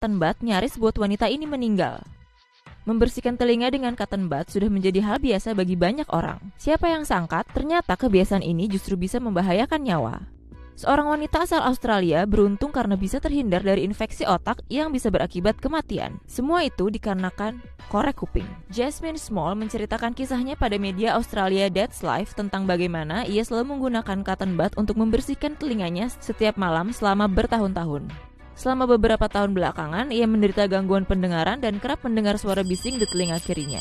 cotton bud nyaris buat wanita ini meninggal. Membersihkan telinga dengan cotton bud sudah menjadi hal biasa bagi banyak orang. Siapa yang sangka ternyata kebiasaan ini justru bisa membahayakan nyawa. Seorang wanita asal Australia beruntung karena bisa terhindar dari infeksi otak yang bisa berakibat kematian. Semua itu dikarenakan korek kuping. Jasmine Small menceritakan kisahnya pada media Australia That's Life tentang bagaimana ia selalu menggunakan cotton bud untuk membersihkan telinganya setiap malam selama bertahun-tahun. Selama beberapa tahun belakangan, ia menderita gangguan pendengaran dan kerap mendengar suara bising di telinga kirinya.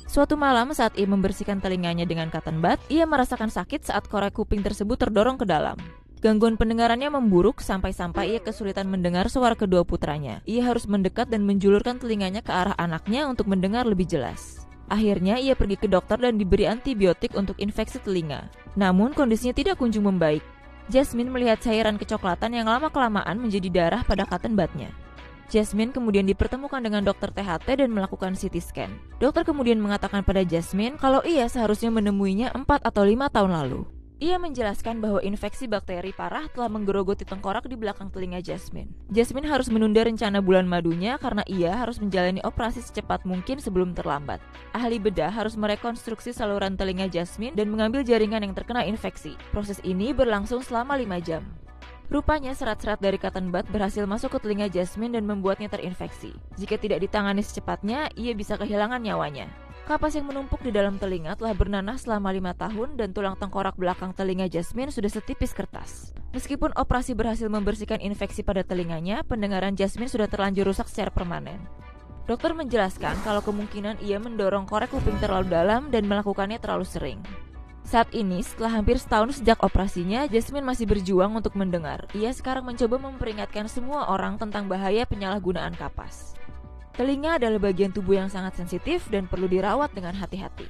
Suatu malam saat ia membersihkan telinganya dengan cotton bud, ia merasakan sakit saat korek kuping tersebut terdorong ke dalam. Gangguan pendengarannya memburuk sampai-sampai ia kesulitan mendengar suara kedua putranya. Ia harus mendekat dan menjulurkan telinganya ke arah anaknya untuk mendengar lebih jelas. Akhirnya ia pergi ke dokter dan diberi antibiotik untuk infeksi telinga. Namun kondisinya tidak kunjung membaik. Jasmine melihat cairan kecoklatan yang lama-kelamaan menjadi darah pada cotton budnya. Jasmine kemudian dipertemukan dengan dokter THT dan melakukan CT scan. Dokter kemudian mengatakan pada Jasmine kalau ia seharusnya menemuinya 4 atau 5 tahun lalu. Ia menjelaskan bahwa infeksi bakteri parah telah menggerogoti tengkorak di belakang telinga Jasmine. Jasmine harus menunda rencana bulan madunya karena ia harus menjalani operasi secepat mungkin sebelum terlambat. Ahli bedah harus merekonstruksi saluran telinga Jasmine dan mengambil jaringan yang terkena infeksi. Proses ini berlangsung selama 5 jam. Rupanya serat-serat dari cotton bud berhasil masuk ke telinga Jasmine dan membuatnya terinfeksi. Jika tidak ditangani secepatnya, ia bisa kehilangan nyawanya. Kapas yang menumpuk di dalam telinga telah bernanah selama 5 tahun dan tulang tengkorak belakang telinga Jasmine sudah setipis kertas. Meskipun operasi berhasil membersihkan infeksi pada telinganya, pendengaran Jasmine sudah terlanjur rusak secara permanen. Dokter menjelaskan kalau kemungkinan ia mendorong korek kuping terlalu dalam dan melakukannya terlalu sering. Saat ini, setelah hampir setahun sejak operasinya, Jasmine masih berjuang untuk mendengar. Ia sekarang mencoba memperingatkan semua orang tentang bahaya penyalahgunaan kapas. Telinga adalah bagian tubuh yang sangat sensitif dan perlu dirawat dengan hati-hati.